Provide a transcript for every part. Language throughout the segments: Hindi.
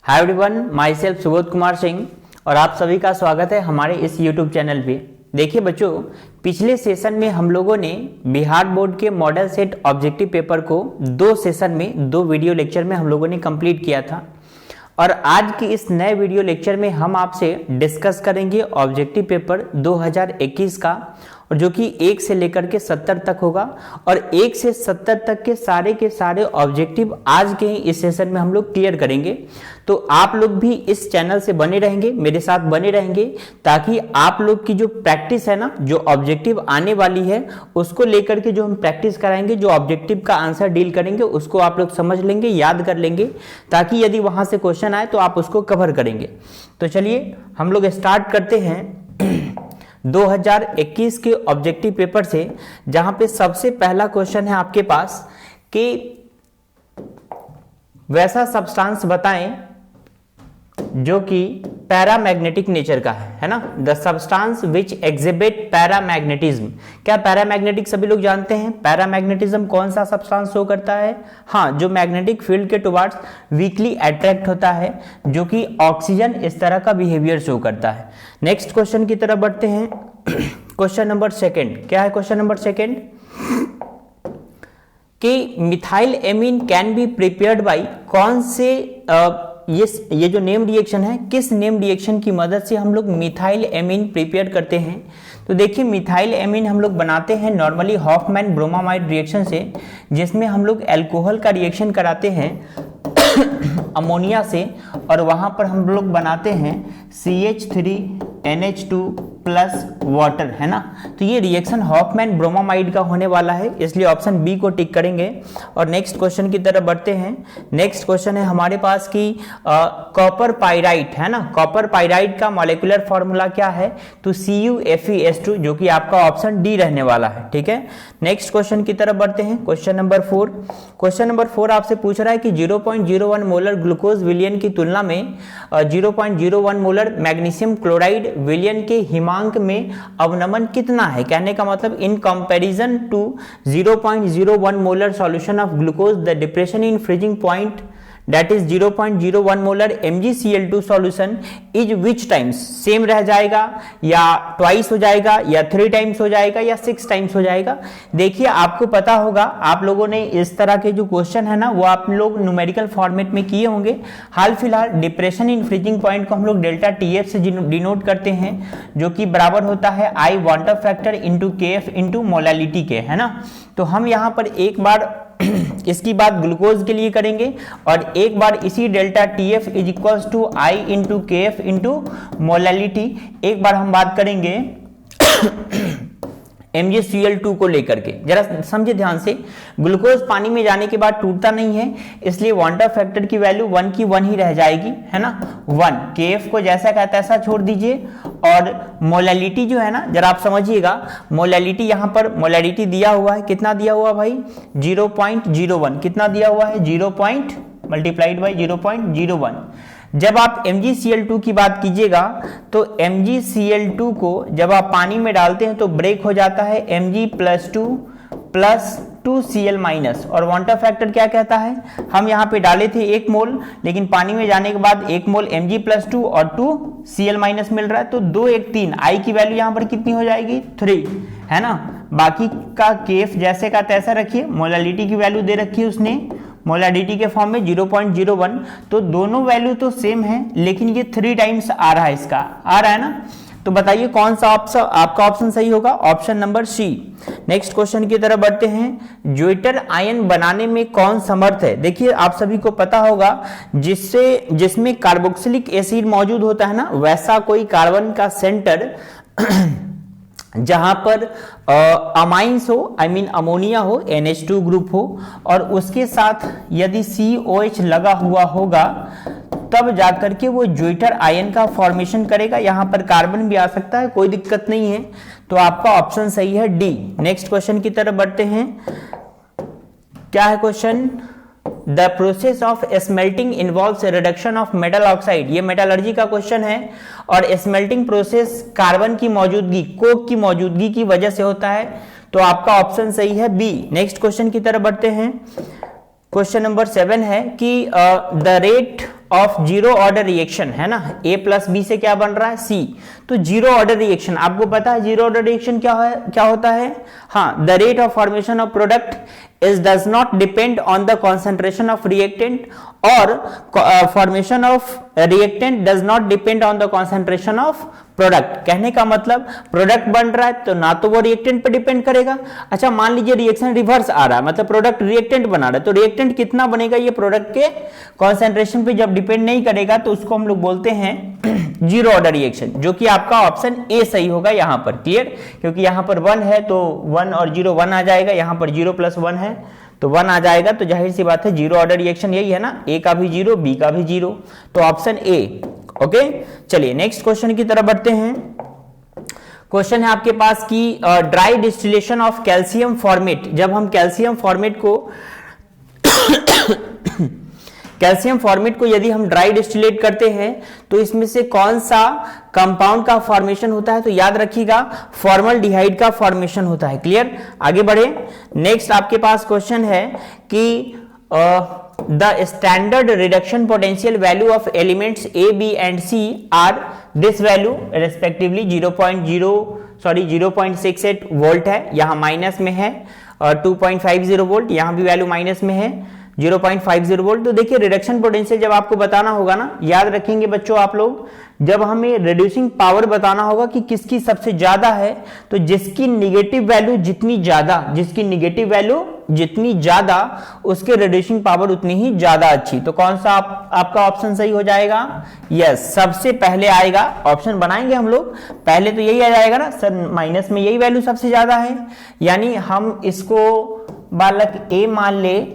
Hi everyone, my self Subodh Kumar Singh और आप सभी का स्वागत है हमारे इस यूट्यूब चैनल पे। देखिए बच्चों, पिछले सेशन में हम लोगों ने बिहार बोर्ड के मॉडल सेट ऑब्जेक्टिव पेपर को दो सेशन में दो वीडियो लेक्चर में हम लोगों ने कंप्लीट किया था और आज की इस नए वीडियो लेक्चर में हम आपसे डिस्कस करेंगे ऑब्जेक्टिव पेपर 2021 का, और जो कि 1 से लेकर के 70 तक होगा। और 1 से 70 तक के सारे ऑब्जेक्टिव आज के ही इस सेशन में हम लोग क्लियर करेंगे। तो आप लोग भी इस चैनल से बने रहेंगे, मेरे साथ बने रहेंगे, ताकि आप लोग की जो प्रैक्टिस है ना, जो ऑब्जेक्टिव आने वाली है उसको लेकर के जो हम प्रैक्टिस कराएंगे, जो ऑब्जेक्टिव का आंसर डील करेंगे उसको आप लोग समझ लेंगे, याद कर लेंगे, ताकि यदि वहां से क्वेश्चन आए तो आप उसको कवर करेंगे। तो चलिए हम लोग स्टार्ट करते हैं 2021 के ऑब्जेक्टिव पेपर से, जहां पे सबसे पहला क्वेश्चन है आपके पास कि वैसा सब्सटेंस बताएं जो कि पैरामैग्नेटिक नेचर का है ना। The substance which exhibit paramagnetism. क्या पैरामैग्नेटिक सभी लोग जानते हैं? पैरामैग्नेटिज्म कौन सा सब्सटेंस शो करता है? हाँ, जो मैग्नेटिक फील्ड के टुवर्ड्स वीकली अट्रैक्ट होता है, जो कि ऑक्सीजन इस तरह का बिहेवियर शो करता है। नेक्स्ट क्वेश्चन की तरफ बढ़ते हैं। क्वेश्चन नंबर सेकेंड क्या है? क्वेश्चन नंबर सेकेंड कि methyl amine can be prepared by कौन से ये जो नेम रिएक्शन है, किस नेम रिएक्शन की मदद से हम लोग मिथाइल एमीन प्रिपेयर करते हैं? तो देखिए, मिथाइल एमीन हम लोग बनाते हैं नॉर्मली हॉफमैन ब्रोमामाइड रिएक्शन से, जिसमें हम लोग अल्कोहल का रिएक्शन कराते हैं अमोनिया से, और वहां पर हम लोग बनाते हैं CH3NH2 प्लस वाटर, है ना। तो ये रिएक्शन हॉफमैन ब्रोमामाइड का होने वाला है, इसलिए ऑप्शन बी को टिक करेंगे। और नेक्स्ट क्वेश्चन की तरफ बढ़ते हैं। नेक्स्ट क्वेश्चन है हमारे पास कि कॉपर पाइराइट, है ना। कॉपर पाइराइट का मॉलिक्यूलर फॉर्मूला क्या है? तो CuFeS2, जो कि आपका ऑप्शन डी रहने वाला है, ठीक है। नेक्स्ट क्वेश्चन की तरफ बढ़ते हैं। Question number 4। क्वेश्चन नंबर 4 आपसे पूछ रहा है कि 0.01 मोलर ग्लूकोज विलयन की तुलना में 0.01 मोलर मैग्नीशियम क्लोराइड विलयन के हिमांक में अवनमन कितना है? कहने का मतलब in comparison to 0.01 molar solution of glucose the depression in freezing point that is 0.01 molar MgCl2 solution is which times? Same रह जाएगा या ट्वाइस हो जाएगा या 3 टाइम्स हो जाएगा या 6 टाइम्स हो जाएगा? देखिए, आपको पता होगा, आप लोगों ने इस तरह के जो क्वेश्चन है ना, वो आप लोग न्यूमेरिकल फॉर्मेट में किए होंगे। हाल फिलहाल डिप्रेशन इन फ्रीजिंग पॉइंट को हम लोग डेल्टा TF से डिनोट करते हैं, जो कि बराबर होता है I water factor into KF into molality के, है ना। तो हम यहाँ पर एक बार इसकी बात ग्लूकोज के लिए करेंगे और एक बार इसी delta TF is equals to I into KF into molality एक बार हम बात करेंगे MgCl2 को लेकर के। जरा समझे ध्यान से, ग्लूकोज पानी में जाने के बाद टूटता नहीं है, इसलिए वाटर फैक्टर की वैल्यू 1 की 1 ही रह जाएगी, है ना। 1 KF को जैसा का तैसा छोड़ दीजिए, और मोलालिटी जो है ना, जरा आप समझिएगा, मोलालिटी यहाँ पर मोलालिटी दिया हुआ है, कितना दिया हुआ भाई? 0.01। कितना दिया हुआ है? 0. Multiplied by 0.01। जब आप MgCl2 की बात कीजिएगा तो MgCl2 को जब आप पानी में डालते हैं तो ब्रेक हो जाता है Mg+2 प्लस 2Cl माइनस, और वाटर फैक्टर क्या कहता है? हम यहाँ पे डाले थे 1 मोल, लेकिन पानी में जाने के बाद 1 मोल Mg+2 और 2Cl माइनस मिल रहा है, तो 2 1 3 I की वैल्यू यहाँ पर कितनी हो जाएगी? 3, है ना। बाकी का KF जैसे का तैसा रखिए, मोलालिटी की वैल्यू दे रखी है उसने मोलालिटी के फॉर्म में 0.01, तो दोनों वैल्यू तो सेम है, लेकिन ये 3 टाइम्स आ रहा है, इसका आ रहा है ना। तो बताइए कौन सा ऑप्शन आपका ऑप्शन सही होगा? Option number C. Next question की तरफ बढ़ते हैं। ज्वाइटर आयन बनाने में कौन समर्थ है? देखिए, आप सभी को पता होगा, जिसमें कार्बोक्सिलिक एसिड मौजूद होता है ना, वैसा कोई कार्बन का सेंटर जहां पर अमाइंस हो, आई मीन अमोनिया हो, NH2 ग्रुप हो, और उसके साथ यदि COH लगा हुआ होगा, तब जाकर के वो ज्वाइटर आयन का फॉर्मेशन करेगा। यहां पर कार्बन भी आ सकता है, कोई दिक्कत नहीं है। तो आपका ऑप्शन सही है डी। नेक्स्ट क्वेश्चन की तरफ बढ़ते हैं। क्या है question? The process of smelting involves reduction of metal oxide. ये मेटलर्जी का क्वेश्चन है, और स्मेल्टिंग प्रोसेस कार्बन की मौजूदगी, कोक की मौजूदगी की वजह से होता है। तो आपका ऑप्शन सही है बी। नेक्स्ट क्वेश्चन की तरफ बढ़ते हैं। क्वेश्चन नंबर 7 है कि the rate of zero order reaction है ना, A प्लस बी से क्या बन रहा है C। तो जीरो ऑर्डर रिएक्शन आपको पता है जीरो ऑर्डर रिएक्शन क्या होता है, हाँ, the rate of formation of product is does not depend on the concentration of reactant और formation of reactant does not depend on the concentration of product. कहने का मतलब प्रोडक्ट बन रहा है तो ना तो वो रिएक्टेंट पे डिपेंड करेगा। अच्छा मान लीजिए रिएक्शन रिवर्स आ रहा है, मतलब प्रोडक्ट रिएक्टेंट बना रहा है, तो रिएक्टेंट कितना बनेगा ये प्रोडक्ट के कॉन्सेंट्रेशन पे जब डिपेंड नहीं करेगा तो उसको हम लोग बोलते हैं जीरो ऑर्डर रिएक्शन, जो कि आपका ऑप्शन ए सही होगा यहाँ पर। क्लियर, क्योंकि यहाँ पर 1 है तो 1 और 0 1 आ जाएगा, यहाँ पर 0 + 1 है तो 1 आ जाएगा, तो जाहिर सी बात है जीरो ऑर्डर रिएक्शन यही है ना, ए का भी 0 बी का भी 0, तो ऑप्शन ए। ओके, चलिए नेक्स्ट क्वेश्चन की तरफ बढ़ते हैं। क्वेश्चन है आपके पास की dry distillation of calcium formate. जब हम कैल्शियम फॉर्मेट को यदि हम ड्राई डिस्टिलेट करते हैं तो इसमें से कौन सा कंपाउंड का फॉर्मेशन होता है, तो याद रखिएगा फॉर्मल्डिहाइड का फॉर्मेशन होता है। क्लियर, आगे बढ़े। नेक्स्ट आपके पास क्वेश्चन है कि the standard reduction potential value of elements A, B and C are this value respectively 0.68 volt है, यहाँ माइनस में है, और 2.50 वोल्ट, यहाँ भी वैल्यू माइनस में है 0.50 वोल्ट। तो देखिए रिडक्शन पोटेंशियल जब आपको बताना होगा ना, याद रखेंगे बच्चों आप लोग, जब हमें रिड्यूसिंग पावर बताना होगा कि किसकी सबसे ज्यादा है, तो जिसकी निगेटिव वैल्यू जितनी ज्यादा उसके रिड्यूसिंग पावर उतनी ही ज्यादा अच्छी। तो कौन सा आपका ऑप्शन सही हो जाएगा? यस, सबसे पहले आएगा, ऑप्शन बनाएंगे हम लोग, पहले तो यही आ जाएगा ना सर, माइनस में यही वैल्यू सबसे ज्यादा है, यानी हम इसको बालक ए मान ले,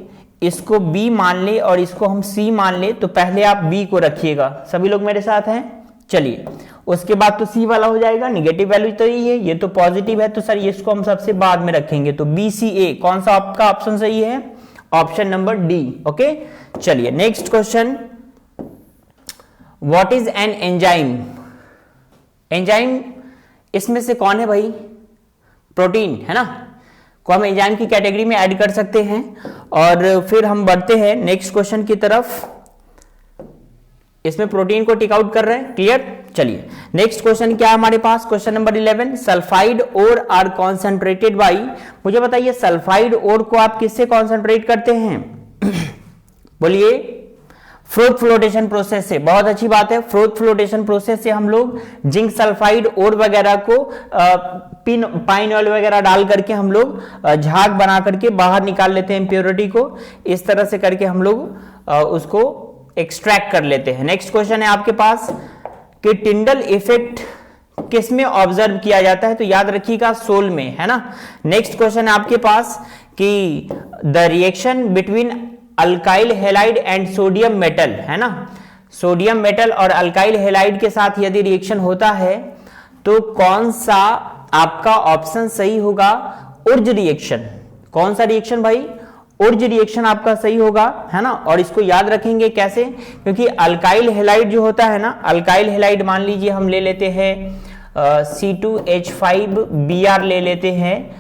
इसको बी मान ले और इसको हम सी मान ले, तो पहले आप बी को रखिएगा। सभी लोग मेरे साथ हैं? चलिए, उसके बाद तो सी वाला हो जाएगा, निगेटिव वैल्यू तो यही है, ये तो पॉजिटिव है, तो सर इसको हम सबसे बाद में रखेंगे, तो बी सी ए। कौन सा आपका ऑप्शन सही है? Option number D. ओके, चलिए next question, what is an enzyme? Enzyme इसमें से कौन है भाई? प्रोटीन है ना, को हम एंजाइम की कैटेगरी में ऐड कर सकते हैं। और फिर हम बढ़ते हैं नेक्स्ट क्वेश्चन की तरफ, इसमें प्रोटीन को टिक आउट कर रहे हैं। क्लियर, चलिए नेक्स्ट क्वेश्चन क्या है हमारे पास, question number 11, sulphide ore are concentrated by. मुझे बताइए सल्फाइड ओर को आप किससे कॉन्सेंट्रेट करते हैं? बोलिए, फ्रूट फ्लोटेशन प्रोसेस से। बहुत अच्छी बात है, फ्रूट फ्लोटेशन प्रोसेस से हम लोग जिंक सल्फाइड ओर वगैरह को पाइन ऑयल वगैरह डाल करके हम लोग झाग बना करके बाहर निकाल लेते हैं इम्प्योरिटी को, इस तरह से करके हम लोग उसको एक्सट्रैक्ट कर लेते हैं। नेक्स्ट क्वेश्चन है आपके पास कि टिंडल इफेक्ट किस में ऑब्जर्व किया जाता है, तो याद रखिएगा सोल में, है ना। नेक्स्ट क्वेश्चन है आपके पास कि the reaction between alkyl halide and sodium metal, है ना, सोडियम मेटल और अल्काइल हैलाइड के साथ यदि रिएक्शन होता है तो कौन सा आपका ऑप्शन सही होगा? उर्ज रिएक्शन। कौन सा रिएक्शन भाई? उर्ज रिएक्शन आपका सही होगा, है ना। और इसको याद रखेंगे कैसे, क्योंकि अल्काइल हैलाइड जो होता है ना, अल्काइल हैलाइड मान लीजिए हम ले लेते हैं C2H5Br ले लेते हैं,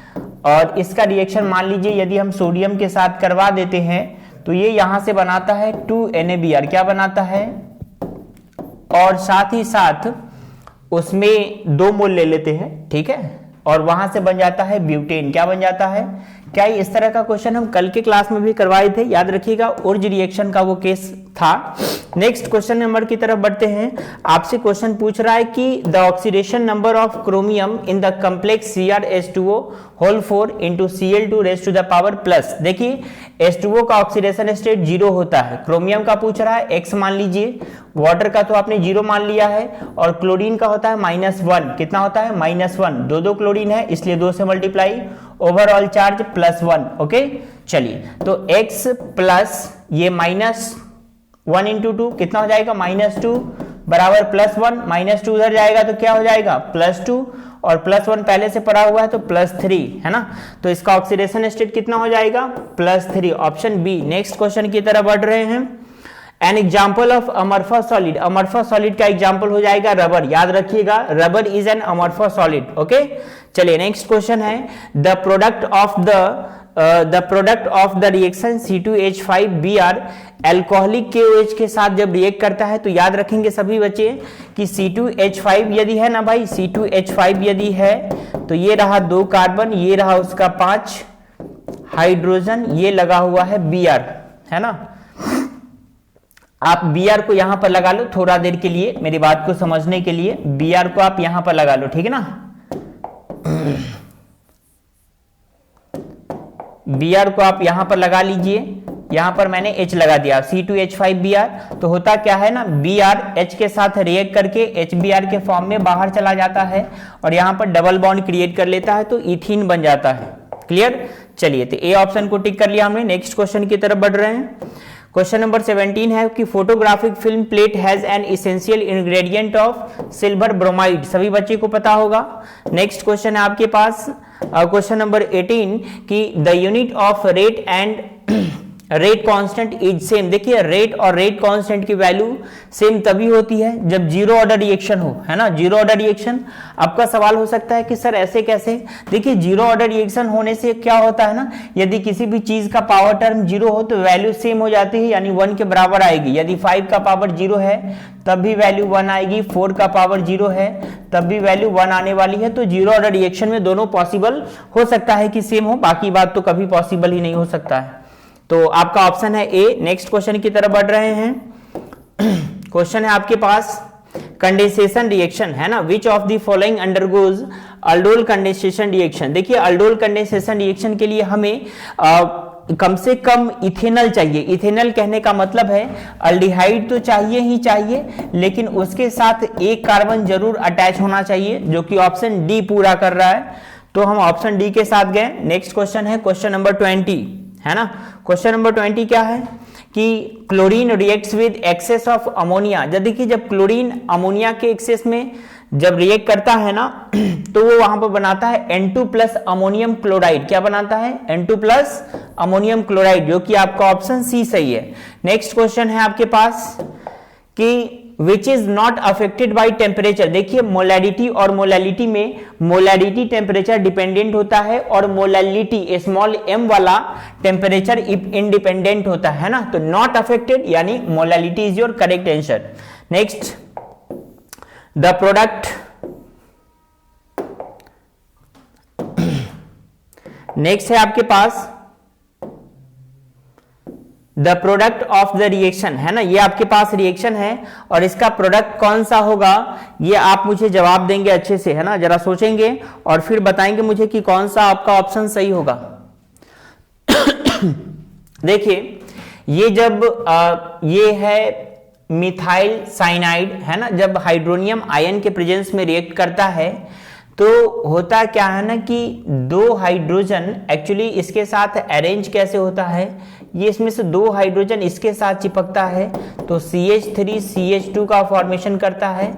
और इसका रिएक्शन मान लीजिए यदि हम सोडियम के साथ करवा देते हैं तो ये यहां से बनाता है 2NaBr, क्या बनाता है, और साथ ही साथ उसमें 2 मोल ले लेते हैं, ठीक है, और वहां से बन जाता है ब्यूटेन। क्या बन जाता है? क्या इस तरह का क्वेश्चन हम कल के क्लास में भी करवाए थे, याद रखिएगा, उर्ज रिएक्शन का वो केस था। नेक्स्ट क्वेश्चन नंबर की तरफ बढ़ते हैं। आपसे क्वेश्चन पूछ रहा है कि the oxidation number of chromium in the complex CrH2O whole 4 into Cl2 raise to the power plus. देखिए H2O का ऑक्सीडेशन स्टेट 0 होता है, क्रोमियम का पूछ रहा है x मान लीजिए, वाटर का तो आपने 0 मान लिया है, और क्लोरीन का होता है -1। कितना होता है? -1। दो क्लोरीन है इसलिए 2 से मल्टीप्लाई, ओवरऑल चार्ज +1। ओके, चलिए तो x प्लस ये -1 इंटू 2 कितना हो जाएगा? -2 बराबर +1, -2 उधर जाएगा तो क्या हो जाएगा? +2, और +1 पहले से पड़ा हुआ है तो +3, है ना। तो इसका ऑक्सीडेशन स्टेट कितना हो जाएगा? +3, ऑप्शन बी। नेक्स्ट क्वेश्चन की तरफ बढ़ रहे हैं। An example of amorphous solid. Amorphous solid का एग्जाम्पल हो जाएगा रबर, याद रखिएगा, rubber is an amorphous solid. Okay, चलिए नेक्स्ट क्वेश्चन है the product of the the product of the reaction C2H5Br alcoholic KOH के साथ जब रिएक्ट करता है तो याद रखेंगे सभी बच्चे कि C2H5 यदि है ना भाई, C2H5 यदि है तो ये रहा 2 कार्बन, ये रहा उसका 5 हाइड्रोजन, ये लगा हुआ है Br, है ना। आप Br को यहां पर लगा लो थोड़ा देर के लिए, मेरी बात को समझने के लिए Br को आप यहां पर लगा लो, ठीक है ना। Br को आप यहां पर लगा लीजिए, यहां पर मैंने H लगा दिया, C2H5Br। तो होता क्या है ना, Br H के साथ रिएक्ट करके HBr के फॉर्म में बाहर चला जाता है और यहां पर डबल बॉन्ड क्रिएट कर लेता है तो इथीन बन जाता है। क्लियर, चलिए तो ए ऑप्शन को टिक कर लिया हमने। नेक्स्ट क्वेश्चन की तरफ बढ़ रहे हैं। क्वेश्चन नंबर 17 है कि photographic film plate has an essential ingredient of silver bromide, सभी बच्चे को पता होगा। नेक्स्ट क्वेश्चन है आपके पास क्वेश्चन नंबर 18 कि the unit of rate and rate constant is same. देखिए रेट और रेट कांस्टेंट की वैल्यू सेम तभी होती है जब जीरो ऑर्डर रिएक्शन हो, है ना। जीरो ऑर्डर रिएक्शन, आपका सवाल हो सकता है कि सर ऐसे कैसे। देखिए जीरो ऑर्डर रिएक्शन होने से क्या होता है ना, यदि किसी भी चीज का पावर टर्म जीरो हो तो वैल्यू सेम हो जाती है, यानी 1 के बराबर आएगी। यदि 5 का पावर जीरो है तब भी वैल्यू 1 आएगी, 4 का पावर जीरो है तब भी वैल्यू 1 आने वाली है। तो जीरो ऑर्डर रिएक्शन में दोनों पॉसिबल हो सकता है कि सेम हो, बाकी बात तो कभी पॉसिबल ही नहीं हो सकता है। तो आपका ऑप्शन है ए। नेक्स्ट क्वेश्चन की तरफ बढ़ रहे हैं। क्वेश्चन है आपके पास कंडेंसेशन रिएक्शन, है ना। विच of the following undergoes aldol condensation reaction. देखिए अल्डोल कंडेंसेशन रिएक्शन के लिए हमें कम से कम इथेनॉल चाहिए। इथेनॉल कहने का मतलब है अल्डिहाइड तो चाहिए ही चाहिए, लेकिन उसके साथ एक कार्बन जरूर अटैच होना चाहिए, जो कि ऑप्शन डी पूरा कर रहा है। तो हम ऑप्शन डी के साथ गए। नेक्स्ट क्वेश्चन है क्वेश्चन नंबर 20, है ना। क्वेश्चन नंबर 20 क्या है कि chlorine reacts with excess of ammonia. जब देखिए जब क्लोरीन अमोनिया के एक्सेस में जब रिएक्ट करता है ना तो वो वहां पर बनाता है N2 प्लस अमोनियम क्लोराइड। क्या बनाता है? N2 प्लस अमोनियम क्लोराइड, जो कि आपका ऑप्शन सी सही है। नेक्स्ट क्वेश्चन है आपके पास कि which is not affected by temperature. देखिए मोलैलिटी और मोलैलिटी में मोलैलिटी टेम्परेचर डिपेंडेंट होता है और मोलैलिटी स्मॉल m वाला टेम्परेचर इंडिपेंडेंट होता है ना। तो नॉट अफेक्टेड यानी molality is your correct answer. Next the product, next है आपके पास the product of the reaction, है ना। ये आपके पास रिएक्शन है और इसका प्रोडक्ट कौन सा होगा, ये आप मुझे जवाब देंगे अच्छे से, है ना। जरा सोचेंगे और फिर बताएंगे मुझे कि कौन सा आपका ऑप्शन सही होगा। देखिए ये जब ये है मिथाइल साइनाइड, है ना। जब हाइड्रोनियम आयन के प्रेजेंस में रिएक्ट करता है तो होता क्या है ना कि 2 हाइड्रोजन एक्चुअली इसके साथ अरेंज कैसे होता है, ये इसमें से 2 हाइड्रोजन इसके साथ चिपकता है तो CH3 CH2 का फॉर्मेशन करता है।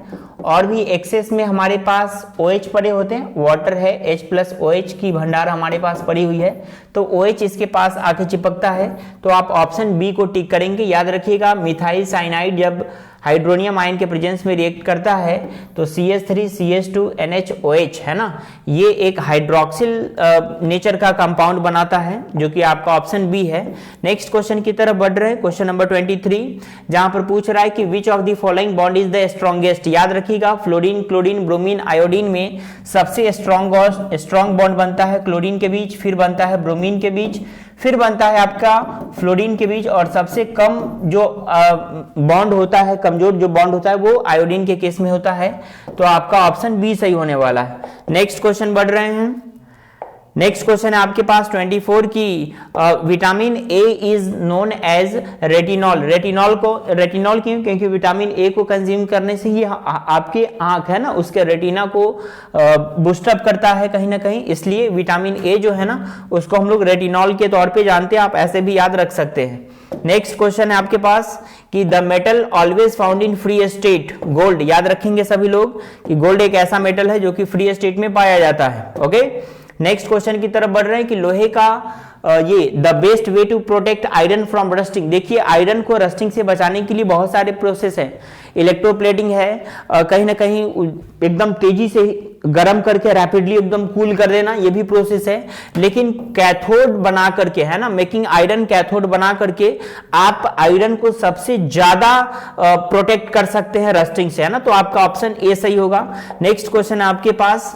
और भी एक्सेस में हमारे पास OH पड़े होते हैं, वाटर है, H प्लस OH की भंडार हमारे पास पड़ी हुई है, तो OH इसके पास आके चिपकता है। तो आप ऑप्शन बी को टिक करेंगे। याद रखिएगा मिथाइल साइनाइड जब हाइड्रोनियम आयन के प्रेजेंस में रिएक्ट करता है तो CH3 CH2 NHOH, है ना, ये एक हाइड्रोक्सिल नेचर का कंपाउंड बनाता है, जो कि आपका ऑप्शन बी है। नेक्स्ट क्वेश्चन की तरफ बढ़ रहे हैं। क्वेश्चन नंबर 23 जहां पर पूछ रहा है कि which of the following bond is the strongest. याद रखिएगा फ्लोरीन क्लोरीन ब्रोमीन आयोडीन में सबसे स्ट्रॉन्ग बॉन्ड बनता है क्लोरीन के बीच, फिर बनता है ब्रोमीन के बीच, फिर बनता है आपका फ्लोरीन के बीच, और सबसे कम जो बॉन्ड होता है, कमजोर जो बॉन्ड होता है वो आयोडीन के केस में होता है। तो आपका ऑप्शन बी सही होने वाला है। नेक्स्ट क्वेश्चन बढ़ रहे हैं। नेक्स्ट क्वेश्चन है आपके पास 24 की vitamin A is known as retinol. Retinol क्यों? क्योंकि विटामिन ए को कंज्यूम करने से ही आपकी आंख है ना उसके रेटिना को बूस्टअप करता है कहीं ना कहीं, इसलिए विटामिन ए जो है ना उसको हम लोग रेटिनॉल के तौर पे जानते हैं। आप ऐसे भी याद रख सकते हैं। नेक्स्ट क्वेश्चन है आपके पास कि the metal always found in free state. Gold, याद रखेंगे सभी लोग कि गोल्ड एक ऐसा मेटल है जो कि फ्री स्टेट में पाया जाता है। ओके, नेक्स्ट क्वेश्चन की तरफ बढ़ रहे हैं कि लोहे का ये the best way to protect iron from rusting. देखिए आयरन को रस्टिंग से बचाने के लिए बहुत सारे प्रोसेस है, इलेक्ट्रोप्लेटिंग है, कहीं ना कहीं एकदम तेजी से गर्म करके रैपिडली एकदम कूल कर देना, ये भी प्रोसेस है। लेकिन कैथोड बना करके, है ना, मेकिंग आयरन कैथोड बना करके आप आयरन को सबसे ज्यादा प्रोटेक्ट कर सकते हैं रस्टिंग से, है ना। तो आपका ऑप्शन ए सही होगा। नेक्स्ट क्वेश्चन है आपके पास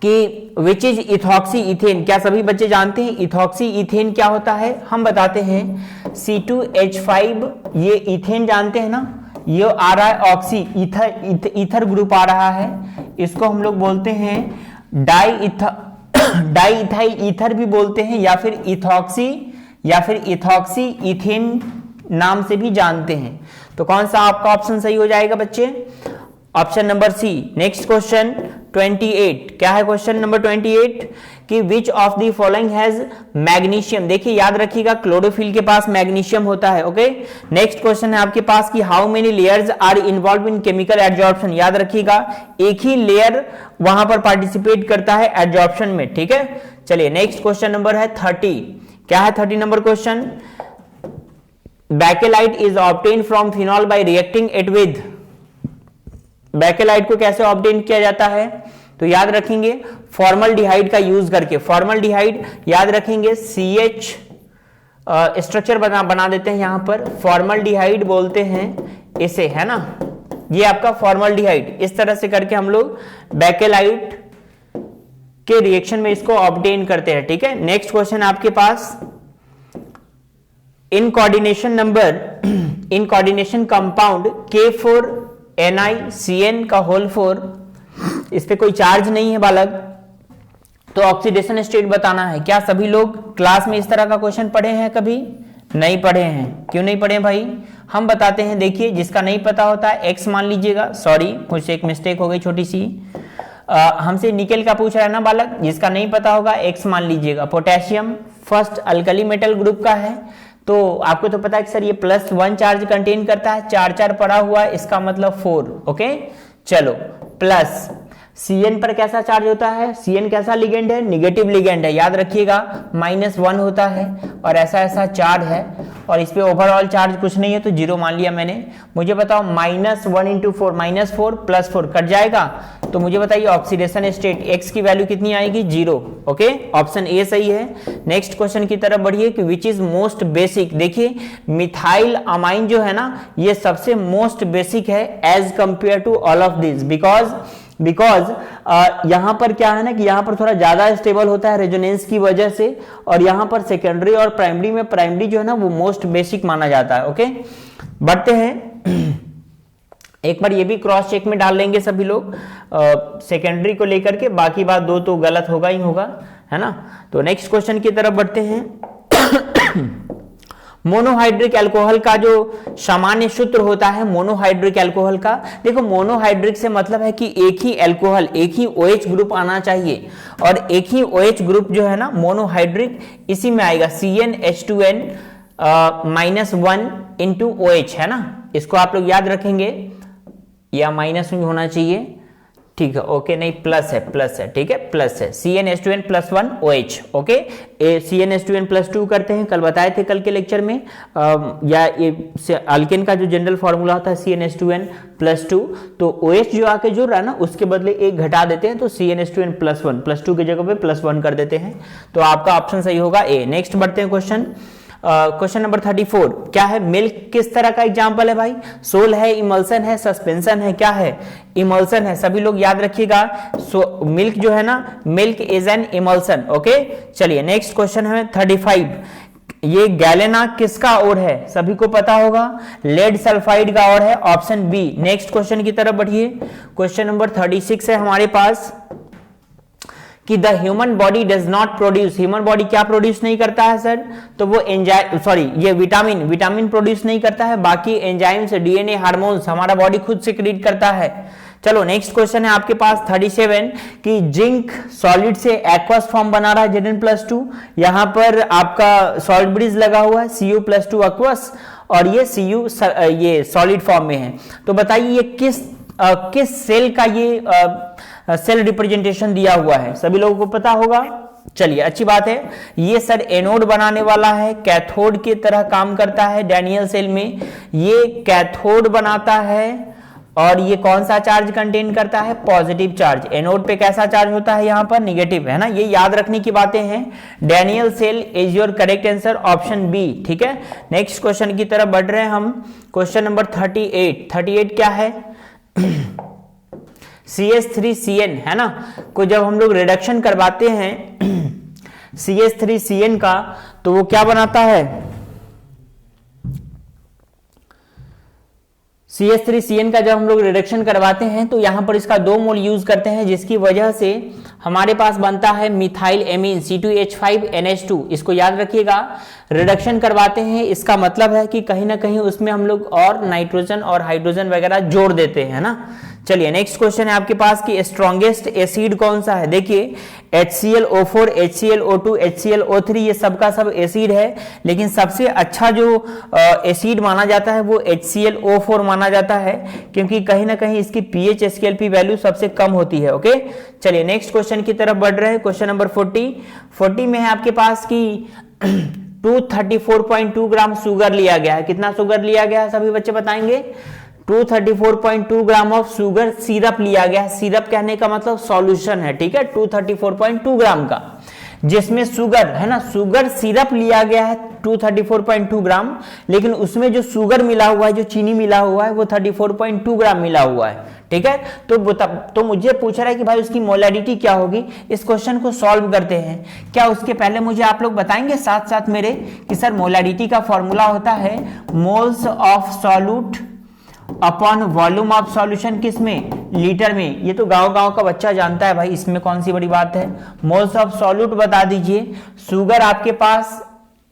कि विच इज इथॉक्सी इथेन। क्या सभी बच्चे जानते हैं इथॉक्सी इथेन क्या होता है? हम बताते हैं C2H5, ये इथेन जानते हैं ना, ये आ रहा है ऑक्सी ईथर ग्रुप आ रहा है, इसको हम लोग बोलते हैं डाई इथाइल ईथर भी बोलते हैं, या फिर इथॉक्सी इथेन नाम से भी जानते हैं। तो कौन सा आपका ऑप्शन सही हो जाएगा बच्चे? Option number C. Next question 28, क्या है क्वेश्चन नंबर 28 कि which of the following has magnesium. देखिए याद रखिएगा क्लोरोफिल के पास मैग्नीशियम होता है। ओके, नेक्स्ट क्वेश्चन है आपके पास कि how many layers are involved in chemical absorption. याद रखिएगा एक ही लेयर वहां पर पार्टिसिपेट करता है एब्जॉर्प्शन में, ठीक है। चलिए नेक्स्ट क्वेश्चन नंबर है 30, क्या है 30 number question? Bakelite is obtain from phenol bye reacting it with. Bakelite को कैसे ऑब्टेन किया जाता है? तो याद रखेंगे फॉर्मल्डिहाइड का यूज करके। फॉर्मल्डिहाइड याद रखेंगे CH स्ट्रक्चर बना देते हैं यहां पर, फॉर्मल्डिहाइड बोलते हैं इसे, है ना। ये आपका फॉर्मल्डिहाइड, इस तरह से करके हम लोग बैकेलाइट के रिएक्शन में इसको ऑब्टेन करते हैं, ठीक है। नेक्स्ट क्वेश्चन आपके पास इन कोऑर्डिनेशन कंपाउंड K4NiCN का होल 4, इस पे कोई चार्ज नहीं है बालक, तो ऑक्सीडेशन स्टेट बताना है। क्या सभी लोग क्लास में इस तरह का क्वेश्चन पढ़े हैं? कभी नहीं पढ़े हैं? क्यों नहीं पढ़े भाई? हम बताते हैं। देखिए जिसका नहीं पता होता है X मान लीजिएगा, सॉरी मुझसे एक मिस्टेक हो गई छोटी सी, हमसे निकेल का पूछ रहा है ना बालक, जिसका नहीं पता होगा X मान लीजिएगा। Potassium first alkali metal group का है, तो आपको तो पता है कि सर ये +1 चार्ज कंटेन करता है, 4 पड़ा हुआ है, इसका मतलब 4। ओके चलो, प्लस Cn पर कैसा चार्ज होता है? Cn कैसा लिगेंड है? निगेटिव लिगेंड है, याद रखिएगा -1 होता है, और ऐसा ऐसा चार्ज है, और इस पे ओवरऑल चार्ज कुछ नहीं है तो 0 मान लिया मैंने। मुझे बताओ -1 × 4 -4 + 4 कट जाएगा, तो मुझे बताइए ऑक्सीडेशन स्टेट X की वैल्यू कितनी आएगी? 0। ओके, ऑप्शन ए सही है। नेक्स्ट क्वेश्चन की तरफ बढ़िए कि विच इज मोस्ट बेसिक। देखिए मिथाइल अमाइन जो है ना, ये सबसे मोस्ट बेसिक है as compare to all of this, because यहां पर क्या है ना कि यहां पर थोड़ा ज्यादा स्टेबल होता है रेजोनेंस की वजह से, और यहां पर सेकेंडरी और प्राइमरी में प्राइमरी जो है ना वो मोस्ट बेसिक माना जाता है। ओके, बढ़ते हैं, एक बार ये भी क्रॉस चेक में डाल लेंगे सभी लोग सेकेंडरी को लेकर के, बाकी बात 2 तो गलत होगा ही होगा, है ना। तो नेक्स्ट क्वेश्चन की तरफ बढ़ते हैं। मोनोहाइड्रिक अल्कोहल का जो सामान्य सूत्र होता है मोनोहाइड्रिक अल्कोहल का, देखो मोनोहाइड्रिक से मतलब है कि एक ही अल्कोहल, एक ही OH ग्रुप आना चाहिए, और एक ही OH ग्रुप जो है ना मोनोहाइड्रिक, इसी में आएगा CnH2n -1 × OH, है ना। इसको आप लोग याद रखेंगे, या माइनस में होना चाहिए, ठीक है। ओके, नहीं प्लस है, ठीक है, प्लस है, CnH2n +1 OH। ओके, CnH2n +2 करते हैं, कल बताए थे कल के लेक्चर में, या ये अल्केन का जो जनरल फॉर्मूला होता है CnH2n +2, तो OH जो आके जुड़ रहा है ना उसके बदले 1 घटा देते हैं, तो CnH2n +1, +2 की जगह पे +1 कर देते हैं, तो आपका ऑप्शन सही होगा ए। नेक्स्ट बढ़ते हैं क्वेश्चन नंबर 34, क्या है? मिल्क किस तरह का एग्जाम्पल है भाई? सोल है, इमल्सन है, सस्पेंशन है, क्या है? इमल्सन है, सभी लोग याद रखिएगा। मिल्क जो है ना, milk is an emulsion. Okay, चलिए नेक्स्ट क्वेश्चन है 35, ये गैलेना किसका और है? सभी को पता होगा, लेड सल्फाइड का और है, ऑप्शन बी। नेक्स्ट क्वेश्चन की तरफ बढ़िए, क्वेश्चन नंबर 36 है हमारे पास कि the human body does not produce. Human body क्या प्रोड्यूस नहीं करता है सर? तो वो ये विटामिन प्रोड्यूस नहीं करता है, बाकी एंजाइम्स, DNA, हार्मोन्स हमारा बॉडी खुद सिक्रीट करता है। चलो नेक्स्ट क्वेश्चन है आपके पास 37 कि जिंक सॉलिड से एक्वस फॉर्म बना रहा है Zn+2, यहां पर आपका सॉलिड ब्रिज लगा हुआ है Cu+2 एक्वस, और ये Cu ये सॉलिड फॉर्म में है। तो बताइए ये किस सेल का ये सेल रिप्रेजेंटेशन दिया हुआ है? सभी लोगों को पता होगा, चलिए अच्छी बात है। ये सर एनोड बनाने वाला है, कैथोड की तरह काम करता है डैनियल सेल में। ये कैथोड बनाता है और ये कौन सा चार्ज कंटेन करता है? Positive charge. एनोड पे कैसा चार्ज होता है? यहाँ पर निगेटिव, है ना। ये याद रखने की बातें हैं। Daniel cell is your correct answer, option B, ठीक है। नेक्स्ट क्वेश्चन की तरफ बढ़ रहे हैं हम। क्वेश्चन नंबर 38 क्या है? CH3CN, है ना, को जब हम लोग रिडक्शन करवाते हैं CH3CN का, तो वो क्या बनाता है? CH3CN का जब हम लोग रिडक्शन करवाते हैं तो यहां पर इसका 2 मोल यूज करते हैं, जिसकी वजह से हमारे पास बनता है मिथाइल एमीन C2H5NH2। इसको याद रखिएगा। रिडक्शन करवाते हैं, इसका मतलब है कि कहीं ना कहीं उसमें हम लोग और नाइट्रोजन और हाइड्रोजन वगैरह जोड़ देते हैं ना। चलिए नेक्स्ट क्वेश्चन है आपके पास कि स्ट्रॉन्गेस्ट एसिड कौन सा है? देखिए HClO4, HClO2, HClO3 ये सब का सब एसिड है, लेकिन सबसे अच्छा जो एसिड माना जाता है वो HClO4 माना जाता है, क्योंकि कहीं ना कहीं इसकी pH SKLP वैल्यू सबसे कम होती है। ओके, चलिए नेक्स्ट क्वेश्चन की तरफ बढ़ रहे हैं। क्वेश्चन नंबर 40 में है आपके पास कि 234.2 ग्राम शुगर लिया गया है। कितना शुगर लिया गया है सभी बच्चे बताएंगे? 234.2 ग्राम ऑफ शुगर सिरप लिया गया है। सिरप कहने का मतलब सॉल्यूशन है, ठीक है, 234.2 ग्राम का, जिसमें शुगर है ना, शुगर सिरप लिया गया है 234.2 ग्राम, लेकिन उसमें जो शुगर मिला हुआ है, जो चीनी मिला हुआ है, वो 34.2 ग्राम मिला हुआ है, ठीक है। तो मुझे पूछ रहा है कि भाई उसकी मोलैरिटी क्या होगी। इस क्वेश्चन को सॉल्व करते हैं। क्या उसके पहले मुझे आप लोग बताएंगे साथ साथ मेरे कि सर मोलैरिटी का फॉर्मूला होता है moles of solute upon volume of solution, किस में? लीटर में। ये तो गांव का बच्चा जानता है भाई, इसमें कौन सी बड़ी बात है। मोल्स ऑफ सॉल्यूट बता दीजिए। शुगर आपके पास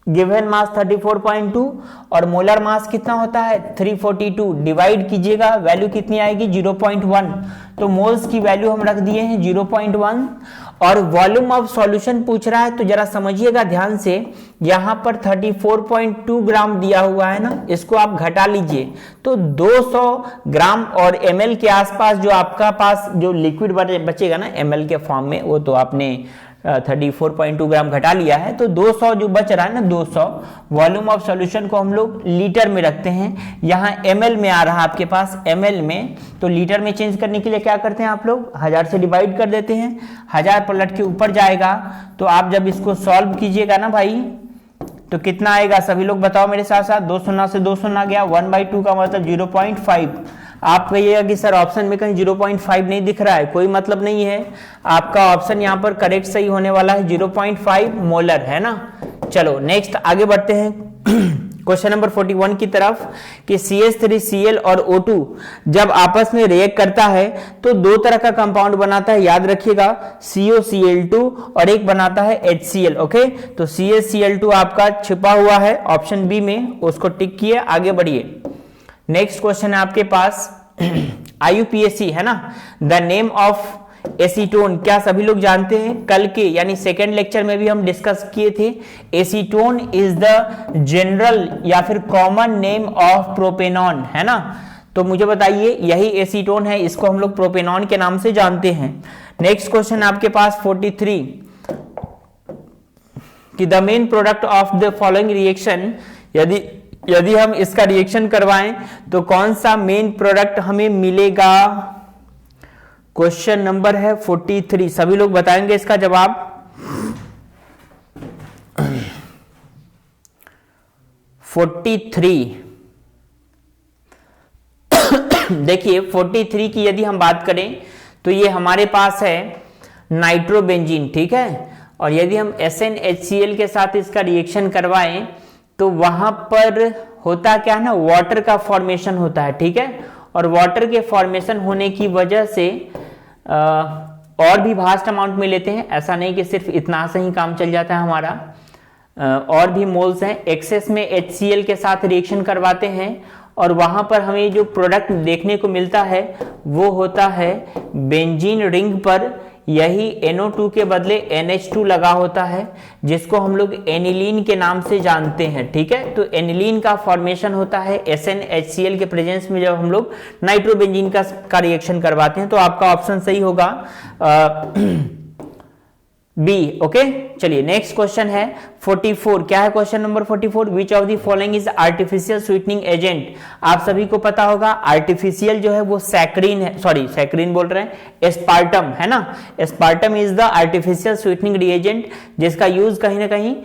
गिवन मास 34.2 और मोलर मास कितना होता है? 342। डिवाइड कीजिएगा, वैल्यू कितनी आएगी? 0.1। तो मोल्स की वैल्यू हम रख दिए हैं 0.1। और वॉल्यूम ऑफ सॉल्यूशन पूछ रहा है, तो जरा समझिएगा ध्यान से। यहां पर 34.2 ग्राम दिया हुआ है ना, इसको आप घटा लीजिए तो 200 ग्राम और ml के आसपास जो आपका पास जो लिक्विड बचेगा ना ml के फॉर्म में, वो तो आपने 34.2 ग्राम घटा लिया है, तो 200 जो बच रहा है ना, 200 वॉल्यूम ऑफ सॉल्यूशन को हम लोग लीटर में रखते हैं। यहाँ ml में आ रहा है आपके पास, ml में, तो लीटर में चेंज करने के लिए क्या करते हैं आप लोग? 1000 से डिवाइड कर देते हैं। 1000 पलट के ऊपर जाएगा, तो आप जब इसको सॉल्व कीजिएगा ना भाई, तो कितना आएगा? सभी लोग बताओ मेरे साथ साथ। 2 शून्य से 2 शून्य गया, 1/2 का मतलब 0.5। आप कहिएगा कि सर ऑप्शन में कहीं 0.5 नहीं दिख रहा है, कोई मतलब नहीं है, आपका ऑप्शन यहाँ पर करेक्ट सही होने वाला है, 0.5 मोलर, है ना। चलो नेक्स्ट आगे बढ़ते हैं क्वेश्चन नंबर 41 की तरफ कि CH3Cl और O2 जब आपस में रिएक्ट करता है तो 2 तरह का कंपाउंड बनाता है, याद रखिएगा, COCl2 और एक बनाता है HCl। ओके, तो CHCl2 आपका छिपा हुआ है ऑप्शन बी में, उसको टिक किए, आगे बढ़िए। नेक्स्ट क्वेश्चन है आपके पास IUPAC, है ना, द नेम ऑफ एसीटोन, क्या सभी लोग जानते हैं? कल के यानी सेकेंड लेक्चर में भी हम डिस्कस किए थे। एसीटोन इज द जनरल या फिर कॉमन नेम ऑफ प्रोपेनॉन, है ना। तो मुझे बताइए, यही एसीटोन है, इसको हम लोग प्रोपेनॉन के नाम से जानते हैं। नेक्स्ट क्वेश्चन आपके पास 43 कि the main product of the following reaction, यदि हम इसका रिएक्शन करवाएं तो कौन सा मेन प्रोडक्ट हमें मिलेगा? क्वेश्चन नंबर है 43, सभी लोग बताएंगे इसका जवाब। 43 देखिए 43 की यदि हम बात करें तो ये हमारे पास है नाइट्रोबेंजीन, ठीक है। और यदि हम SnHCl के साथ इसका रिएक्शन करवाएं तो वहां पर होता क्या है ना, वाटर का फॉर्मेशन होता है, ठीक है। और वाटर के फॉर्मेशन होने की वजह से और भी वास्ट अमाउंट में लेते हैं, ऐसा नहीं कि सिर्फ इतना से ही काम चल जाता है हमारा, और भी मोल्स हैं। एक्सेस में HCl के साथ रिएक्शन करवाते हैं और वहां पर हमें जो प्रोडक्ट देखने को मिलता है वो होता है बेंजीन रिंग पर यही NO2 के बदले NH2 लगा होता है, जिसको हम लोग एनिलीन के नाम से जानते हैं, ठीक है। तो एनिलीन का फॉर्मेशन होता है SnHCl के प्रेजेंस में जब हम लोग नाइट्रोबेंजीन का रिएक्शन करवाते हैं। तो आपका ऑप्शन सही होगा बी। ओके, चलिए नेक्स्ट क्वेश्चन है 44। क्या है question number 44? Which of the following is artificial sweetening agent. आप सभी को पता होगा आर्टिफिशियल जो है वो सैक्रीन है, सॉरी सैक्रीन बोल रहे हैं, एस्पार्टम है ना। Aspartame is the artificial sweetening reagent जिसका यूज कहीं ना कहीं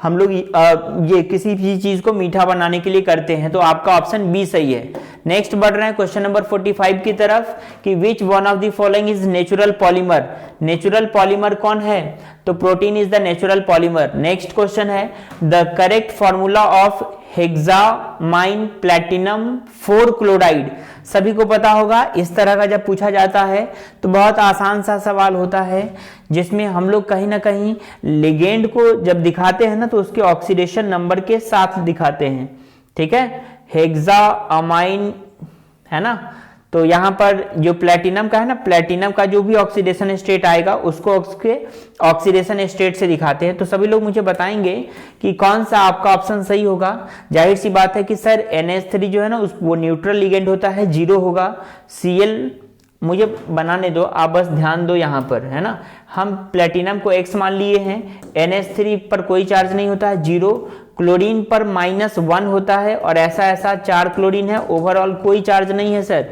हम लोग ये किसी भी चीज को मीठा बनाने के लिए करते हैं, तो आपका ऑप्शन बी सही है। नेक्स्ट बढ़ रहे हैं क्वेश्चन नंबर 45 की तरफ कि which one of the following is natural polymer. Natural polymer कौन है? तो protein is the natural polymer. Next question है the correct formula of hexammine platinum 4 chloride. सभी को पता होगा इस तरह का जब पूछा जाता है तो बहुत आसान सा सवाल होता है जिसमें हम लोग कहीं ना कहीं लिगेंड को जब दिखाते हैं ना तो उसके ऑक्सीडेशन नंबर के साथ दिखाते हैं, ठीक है। हेक्सामाइन है ना, तो यहां पर जो प्लैटिनम का है ना, प्लैटिनम का जो भी ऑक्सीडेशन स्टेट आएगा उसको उसके ऑक्सीडेशन स्टेट से दिखाते हैं। तो सभी लोग मुझे बताएंगे कि कौन सा आपका ऑप्शन सही होगा। जाहिर सी बात है कि सर NH3 जो है ना वो न्यूट्रल लिगेंड होता है, 0 होगा। Cl मुझे बनाने दो, आप बस ध्यान दो यहाँ पर है ना, हम प्लेटिनम को X मान लिए हैं, NH3 पर कोई चार्ज नहीं होता है 0, क्लोरीन पर -1 होता है और ऐसा 4 क्लोरीन है, ओवरऑल कोई चार्ज नहीं है सर।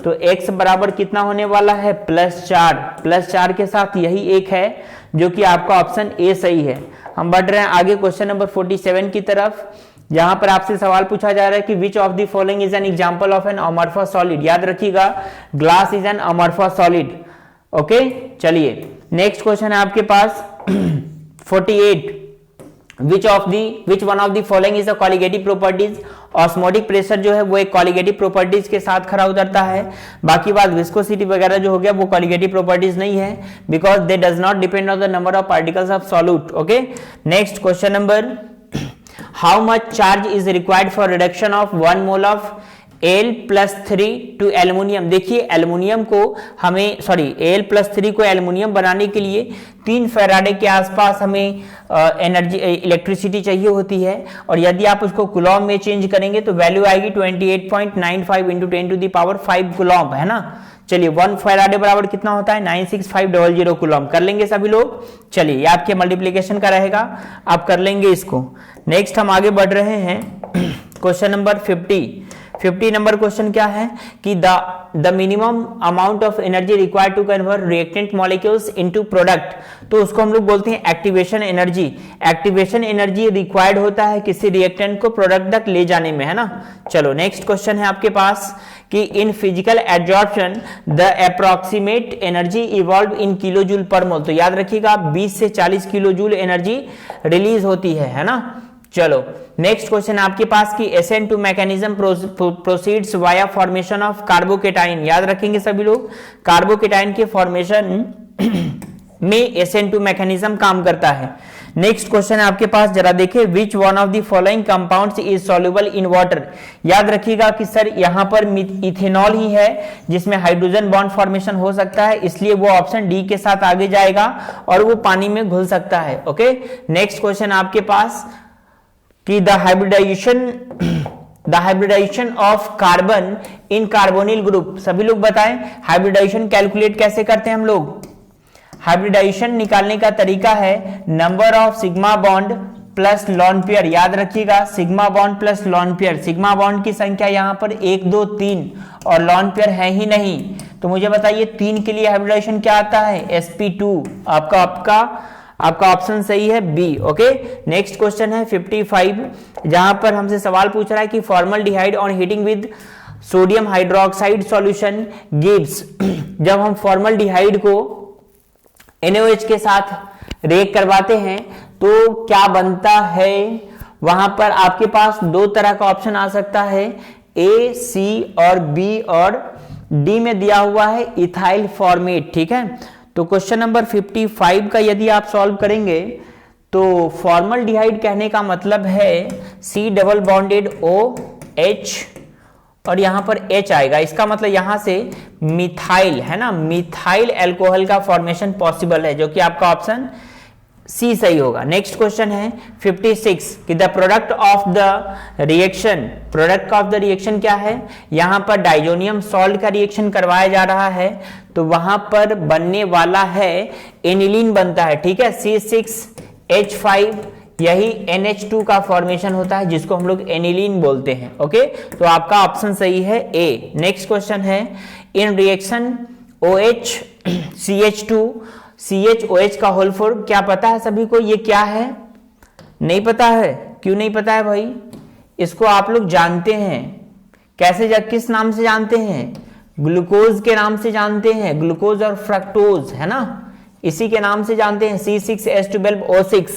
तो X बराबर कितना होने वाला है? +4, +4 के साथ यही एक है जो कि आपका ऑप्शन ए सही है। हम बढ़ रहे हैं आगे क्वेश्चन नंबर 47 की तरफ, जहां पर आपसे सवाल पूछा जा रहा है कि which of the following is an example of an amorphous solid. याद रखिएगा glass is an amorphous solid. Okay, चलिए नेक्स्ट क्वेश्चन है आपके पास 48। Which one of the following is the colligative properties. Osmotic pressure जो है वो एक कॉलिगेटिव प्रॉपर्टीज के साथ खड़ा उतरता है। बाकी बात विस्कोसिटी वगैरह जो हो गया वो कॉलिगेटिव प्रॉपर्टीज नहीं है, because they does not depend on the number of particles of solute. Okay, next question number How much charge is required for reduction of 1 mole of Al+3 to aluminium. देखिए एल्युमिनियम को हमें Al+3 को एल्युमिनियम बनाने के लिए 3 फैराडे के आसपास हमें एनर्जी इलेक्ट्रिसिटी चाहिए होती है, और यदि आप उसको कूलॉम में चेंज करेंगे तो वैल्यू आएगी 28.95 × 10⁵ कूलॉम है ना। चलिए 1 फैराडे बराबर कितना होता है? 96500 कूलॉम। कर लेंगे सभी लोग। चलिए ये आपके मल्टीप्लिकेशन का रहेगा, आप कर लेंगे इसको। नेक्स्ट हम आगे बढ़ रहे हैं क्वेश्चन नंबर 50 नंबर क्वेश्चन क्या है कि the minimum amount of energy required to convert reactant molecules into product. तो उसको हम लोग बोलते हैं activation energy. Activation energy required होता है किसी रिएक्टेंट को प्रोडक्ट तक ले जाने में, है ना। चलो नेक्स्ट क्वेश्चन है आपके पास कि in physical absorption the approximate energy evolve in kilo joule per mole. तो याद रखिएगा 20 से 40 किलो जूल एनर्जी रिलीज होती है ना। चलो नेक्स्ट क्वेश्चन आपके पास कि SN2 mechanism proceeds via formation of carbocation. याद रखेंगे सभी लोग, कार्बोकेटाइन के फॉर्मेशन में SN2 मैकेनिज्म काम करता है। नेक्स्ट क्वेश्चन है आपके पास, जरा देखिए विच one of the following compounds is soluble in water. याद रखिएगा कि सर यहां पर इथेनॉल ही है जिसमें हाइड्रोजन बॉन्ड फॉर्मेशन हो सकता है, इसलिए वो ऑप्शन डी के साथ आगे जाएगा और वो पानी में घुल सकता है। ओके, नेक्स्ट क्वेश्चन आपके पास कि the hybridization of carbon in carbonyl group. सभी लोग बताएं हाइब्रिडाइजेशन कैलकुलेट कैसे करते हैं हम लोग। हाइब्रिडाइजेशन निकालने का तरीका है number of sigma bond plus lone pair. याद रखिएगा sigma bond plus lone pair. Sigma bond की संख्या यहां पर 1 2 3 और लॉन पेयर है ही नहीं, तो मुझे बताइए 3 के लिए हाइब्रिडाइजेशन क्या आता है? sp2। आपका ऑप्शन सही है बी। ओके, नेक्स्ट क्वेश्चन है 55, जहां पर हमसे सवाल पूछ रहा है कि formaldehyde on heating with sodium hydroxide solution gives. जब हम फॉर्मल्डिहाइड को NaOH के साथ रिएक्ट करवाते हैं तो क्या बनता है? वहां पर आपके पास 2 तरह का ऑप्शन आ सकता है, A, C और B, और D में दिया हुआ है इथाइल फॉर्मेट। ठीक है, तो क्वेश्चन नंबर 55 का यदि आप सॉल्व करेंगे तो फॉर्मल्डिहाइड कहने का मतलब है C डबल बॉन्डेड OH और यहां पर H आएगा। इसका मतलब यहां से मिथाइल है ना, मिथाइल अल्कोहल का फॉर्मेशन पॉसिबल है, जो कि आपका ऑप्शन सी सही होगा। नेक्स्ट क्वेश्चन है 56 कि the product of the reaction, product of the reaction क्या है, यहां पर डाइजोनियम सॉल्ट का रिएक्शन करवाया जा रहा है तो वहां पर बनने वाला है एनिलीन बनता है, ठीक है, C6H5, यही NH2 का फॉर्मेशन होता है जिसको हम लोग एनिलीन बोलते हैं। ओके, तो आपका ऑप्शन सही है ए। नेक्स्ट क्वेश्चन है इन रिएक्शन OH CH2 CHOH का होल फॉर्म क्या पता है सभी को, ये क्या है, नहीं पता है, क्यों नहीं पता है भाई, इसको आप लोग जानते हैं, कैसे किस नाम से जानते हैं, ग्लूकोज के नाम से जानते हैं, ग्लूकोज और फ्रक्टोज है ना, इसी के नाम से जानते हैं, C6H12O6।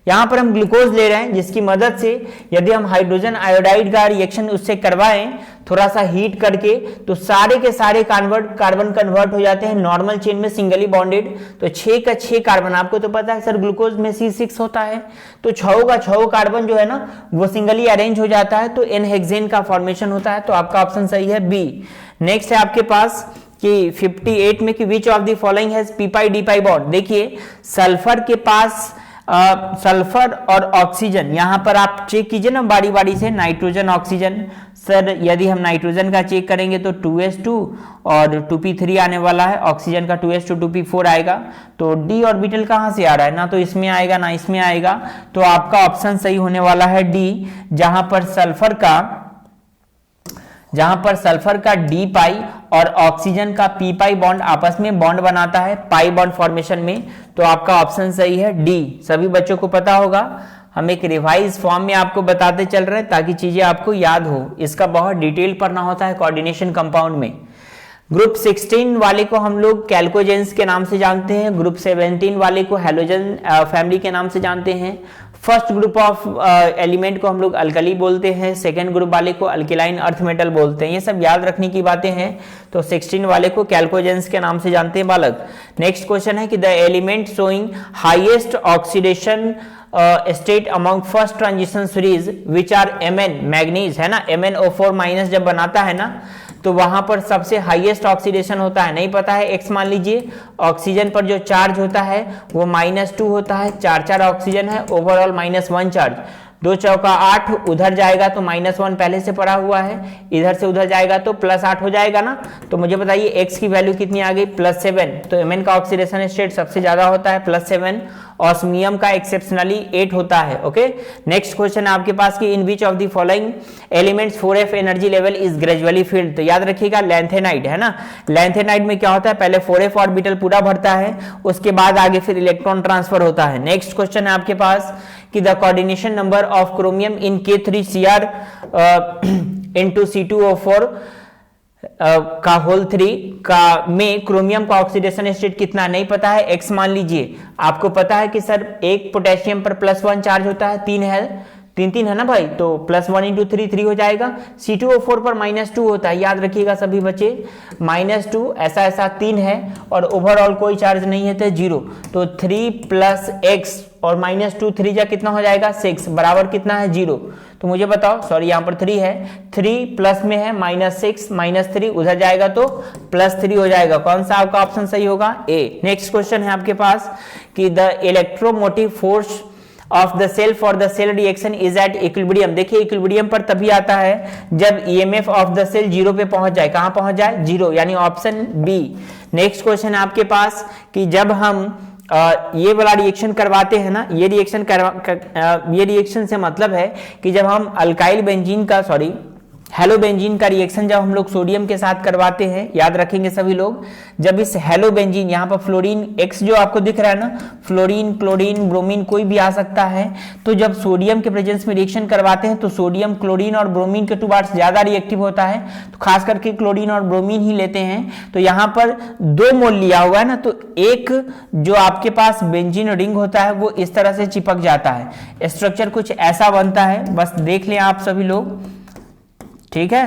यहां पर हम ग्लूकोज ले रहे हैं जिसकी मदद से यदि हम हाइड्रोजन आयोडाइड का रिएक्शन उससे करवाएं थोड़ा सा हीट करके तो सारे के सारे कार्बन कन्वर्ट हो जाते हैं नॉर्मल चेन में सिंगली बॉन्डेड। तो 6 का 6 कार्बन, आपको तो पता है सर ग्लूकोज में C6 होता है, तो 6 का 6 कार्बन जो है ना वो सिंगली अरेंज हो जाता है तो एन हेक्सेन का फॉर्मेशन होता है। तो आपका ऑप्शन सही है बी। नेक्स्ट है आपके पास कि 58 में कि which of the following has P pi D pi bond. देखिए सल्फर के पास सल्फर और ऑक्सीजन, यहां पर आप चेक कीजिए ना बारी बारी से, नाइट्रोजन ऑक्सीजन, सर यदि हम नाइट्रोजन का चेक करेंगे तो 2s2 और 2p3 आने वाला है, ऑक्सीजन का 2s2 2p4 आएगा, तो डी ऑर्बिटल कहां से आ रहा है, ना तो इसमें आएगा ना इसमें आएगा, तो आपका ऑप्शन सही होने वाला है डी, जहां पर सल्फर का डी पाई और ऑक्सीजन का पी पाई बॉन्ड आपस में बॉन्ड बनाता है पाई बॉन्ड फॉर्मेशन में, तो आपका ऑप्शन सही है डी। सभी बच्चों को पता होगा, हम एक रिवाइज फॉर्म में आपको बताते चल रहे हैं ताकि चीजें आपको याद हो, इसका बहुत डिटेल पढ़ना होता है कोऑर्डिनेशन कंपाउंड में। ग्रुप 16 वाले को हम लोग कैल्कोजेंस के नाम से जानते हैं, ग्रुप 17 वाले को हैलोजन फैमिली के नाम से जानते हैं, फर्स्ट ग्रुप ऑफ एलिमेंट को हम लोग अल्कली बोलते हैं, सेकेंड ग्रुप वाले को अल्किलाइन अर्थ मेटल बोलते हैं, ये सब याद रखने की बातें हैं। तो 16 वाले को कैल्कोजेंस के नाम से जानते हैं बालक। नेक्स्ट क्वेश्चन है कि the element showing highest oxidation state among first transition series which are Mn, manganese है ना, MnO4 माइनस जब बनाता है ना तो वहां पर सबसे हाईएस्ट ऑक्सीडेशन होता है, नहीं पता है एक्स मान लीजिए, ऑक्सीजन पर जो चार्ज होता है वो -2 होता है, 4 ऑक्सीजन है, ओवरऑल -1 चार्ज, 2 चौका 8, उधर जाएगा तो -1 पहले से पड़ा हुआ है, इधर से उधर जाएगा तो +8 हो जाएगा ना, तो मुझे बताइए x की वैल्यू कितनी आ गई, +7, तो Mn का ऑक्सीडेशन स्टेट सबसे ज्यादा होता है +7, ऑस्मियम का एक्सेप्शनली 8 होता है। ओके, नेक्स्ट क्वेश्चन आपके पास कि in which of the following elements 4f energy level is gradually filled, तो याद रखिएगा लैंथेनाइड है ना, लैंथेनाइड में क्या होता है पहले 4f ऑर्बिटल पूरा भरता है उसके बाद आगे फिर इलेक्ट्रॉन ट्रांसफर होता है। नेक्स्ट क्वेश्चन है आपके पास कि the coordination number of chromium in K3Cr into C2O4 का होल 3 का में क्रोमियम का ऑक्सीडेशन स्टेट कितना, नहीं पता है x मान लीजिए, आपको पता है कि सर एक पोटेशियम पर +1 चार्ज होता है, 3 है, 3 है ना भाई, तो +1 × 3 3 हो जाएगा, C2O4 पर -2 होता है, याद रखिएगा सभी बच्चे, -2 ऐसा 3 है और ओवरऑल कोई चार्ज नहीं है तो 0, तो 3 + x और -2 3 जा कितना हो जाएगा 6 बराबर कितना है 0, तो मुझे बताओ, सॉरी यहाँ पर 3 है, 3 प्लस में है -6 -3 उधर जाएगा तो +3 हो जाएगा, कौन सा आपका ऑप्शन सही होगा ए। नेक्स्ट क्वेश्चन है आपके पास कि the electromotive force of the cell for the cell reaction is at equilibrium, देखिए इक्विलिब्रियम पर तभी आता है जब ईएमएफ ऑफ द सेल 0 पे पहुंच जाए, कहां पहुंच जाए 0, यानी ऑप्शन बी। नेक्स्ट क्वेश्चन है आपके पास कि जब हम ये वाला रिएक्शन करवाते हैं ना, ये रिएक्शन से मतलब है कि जब हम अल्काइल बेंजीन का हेलोबेंजीन का रिएक्शन जब हम लोग सोडियम के साथ करवाते हैं, याद रखेंगे सभी लोग, जब इस हेलोबेंजीन यहाँ पर फ्लोरीन X जो आपको दिख रहा है ना, फ्लोरीन क्लोरीन ब्रोमीन कोई भी आ सकता है, तो जब सोडियम के प्रेजेंस में रिएक्शन करवाते हैं तो सोडियम क्लोरीन और ब्रोमीन के टुवार्ड्स ज्यादा रिएक्टिव होता है, तो खास करके क्लोरीन और ब्रोमीन ही लेते हैं। तो यहाँ पर 2 मोल लिया हुआ है ना, तो एक जो आपके पास बेंजीन रिंग होता है वो इस तरह से चिपक जाता है, स्ट्रक्चर कुछ ऐसा बनता है, बस देख लें आप सभी लोग, ठीक है।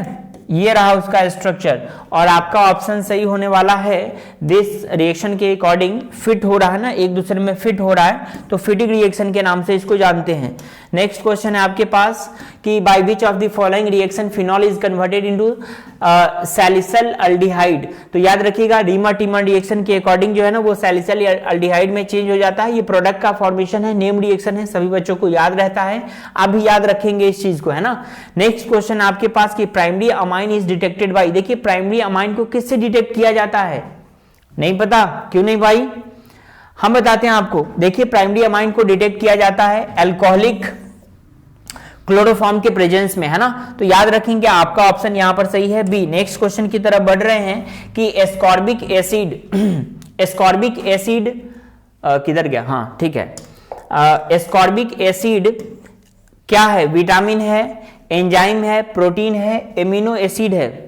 ये रहा उसका स्ट्रक्चर, और आपका ऑप्शन सही होने वाला है। दिस रिएक्शन के अकॉर्डिंग फिट हो रहा है ना, एक दूसरे में फिट हो रहा है, तो फिटिंग रिएक्शन के नाम से इसको जानते हैं। नेक्स्ट क्वेश्चन है आपके पास कि by which of the following reaction phenol is converted into salicyl aldehyde. तो याद रखिएगा रीमा टीमन रिएक्शन के अकॉर्डिंग जो है ना वो सैलिसिल अल्डिहाइड में चेंज हो जाता है। ये प्रोडक्ट का फॉर्मेशन है, नेम रिएक्शन है, सभी बच्चों को याद रहता है, आप भी याद रखेंगे इस चीज को, है ना। नेक्स्ट क्वेश्चन आपके पास कि primary amine is detected by. देखिए प्राइमरी अमाइन को किससे डिटेक्ट किया जाता है, नहीं पता, क्यों नहीं भाई, हम बताते हैं आपको। देखिए प्राइमरी अमाइन को डिटेक्ट किया जाता है अल्कोहलिक क्लोरोफॉर्म के प्रेजेंस में, है ना। तो याद रखेंगे आपका ऑप्शन यहां पर सही है बी। नेक्स्ट क्वेश्चन की तरफ बढ़ रहे हैं कि एस्कॉर्बिक एसिड एस्कॉर्बिक एसिड किधर गया, हाँ ठीक है। एस्कॉर्बिक एसिड क्या है, विटामिन है, एंजाइम है, प्रोटीन है, एमिनो एसिड है।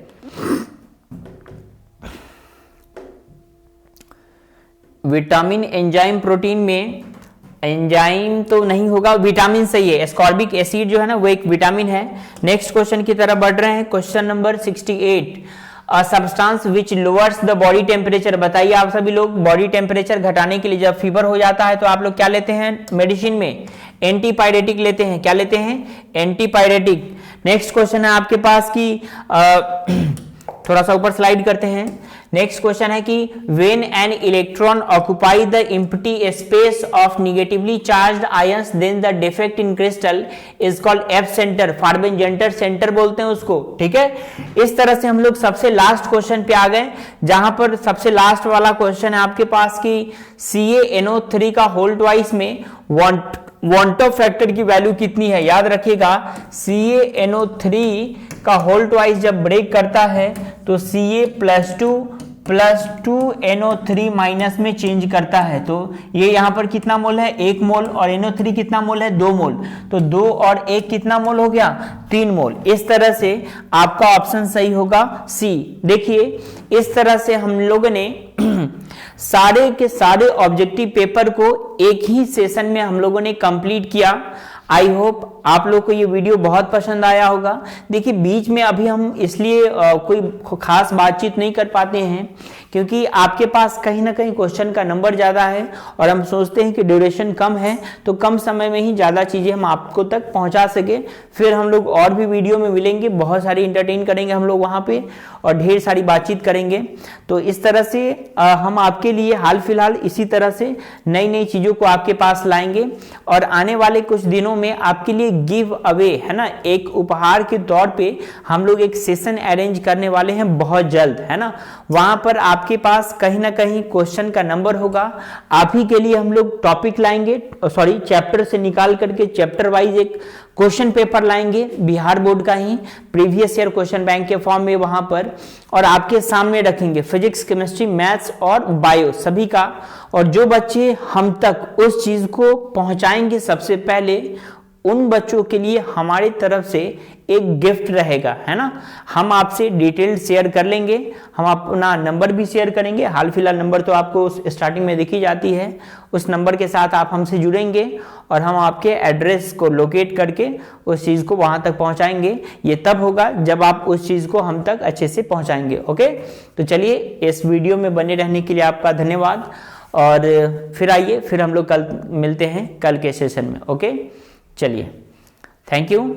विटामिन एंजाइम प्रोटीन में एंजाइम तो नहीं होगा, विटामिन सही है। एस्कॉर्बिक एसिड जो है ना वो एक विटामिन है। नेक्स्ट क्वेश्चन की तरफ बढ़ रहे हैं, question number 68, substance which lowers the body temperature. बताइए आप सभी लोग, बॉडी टेम्परेचर घटाने के लिए जब फीवर हो जाता है तो आप लोग क्या लेते हैं मेडिसिन में, एंटीपायरेटिक लेते हैं। क्या लेते हैं, एंटीपायरेटिक। नेक्स्ट क्वेश्चन है आपके पास कि थोड़ा सा ऊपर स्लाइड करते हैं। नेक्स्ट क्वेश्चन है कि when an electron occupy the empty space of negatively charged ions then the defect in crystal is called F centre, फार्बेंजेंटर सेंटर बोलते हैं उसको, ठीक है। इस तरह से हम लोग सबसे लास्ट क्वेश्चन पे आ गए, जहां पर सबसे लास्ट वाला क्वेश्चन है आपके पास कि CaNO3 का होल ट्वाइस में वॉन्टो फैक्टर की वैल्यू कितनी है। याद रखिएगा CaNO3 का होल ट्वाइस जब ब्रेक करता है तो Ca+2+2NO3 माइनस में चेंज करता है। तो ये यहां पर कितना मोल है, 1 मोल, और NO3 कितना मोल है, 2 मोल। तो 2 और 1 कितना मोल हो गया, 3 मोल। इस तरह से आपका ऑप्शन सही होगा सी। देखिए इस तरह से हम लोगों ने सारे के सारे ऑब्जेक्टिव पेपर को एक ही सेशन में हम लोगों ने कंप्लीट किया। आई होप आप लोग को ये वीडियो बहुत पसंद आया होगा। देखिए बीच में अभी हम इसलिए कोई खास बातचीत नहीं कर पाते हैं क्योंकि आपके पास कहीं ना कहीं क्वेश्चन का नंबर ज्यादा है और हम सोचते हैं कि ड्यूरेशन कम है तो कम समय में ही ज्यादा चीजें हम आपको तक पहुंचा सके। फिर हम लोग और भी वीडियो में मिलेंगे, बहुत सारी इंटरटेन करेंगे हम लोग वहां पे और ढेर सारी बातचीत करेंगे। तो इस तरह से हम आपके लिए हाल फिलहाल इसी तरह से नई नई चीजों को आपके पास लाएंगे और आने वाले कुछ दिनों में आपके लिए गिव अवे, है ना, एक उपहार के तौर पे हम लोग एक सेशन अरेंज करने वाले हैं बहुत जल्द, है ना। वहां पर आपके पास कहीं ना कहीं क्वेश्चन का नंबर होगा। आप ही के लिए हम लोग टॉपिक लाएंगे, सॉरी चैप्टर से निकाल करके चैप्टर वाइज एक क्वेश्चन पेपर लाएंगे, बिहार बोर्ड का ही प्रीवियस ईयर क्वेश्चन बैंक के फॉर्म में वहां पर, और आपके सामने रखेंगे फिजिक्स, केमिस्ट्री, मैथ्स और बायो सभी का। और जो बच्चे हम तक उस चीज को पहुंचाएंगे सबसे पहले, उन बच्चों के लिए हमारी तरफ से एक गिफ्ट रहेगा, है ना। हम आपसे डिटेल शेयर कर लेंगे, हम अपना नंबर भी शेयर करेंगे। हाल फिलहाल नंबर तो आपको स्टार्टिंग में दिखी जाती है, उस नंबर के साथ आप हमसे जुड़ेंगे और हम आपके एड्रेस को लोकेट करके उस चीज को वहां तक पहुंचाएंगे। ये तब होगा जब आप उस चीज को हम तक अच्छे से पहुंचाएंगे। ओके, तो चलिए इस वीडियो में बने रहने के लिए आपका धन्यवाद और फिर आइए, फिर हम लोग कल मिलते हैं कल के सेशन में। ओके, चलिए, थैंक यू।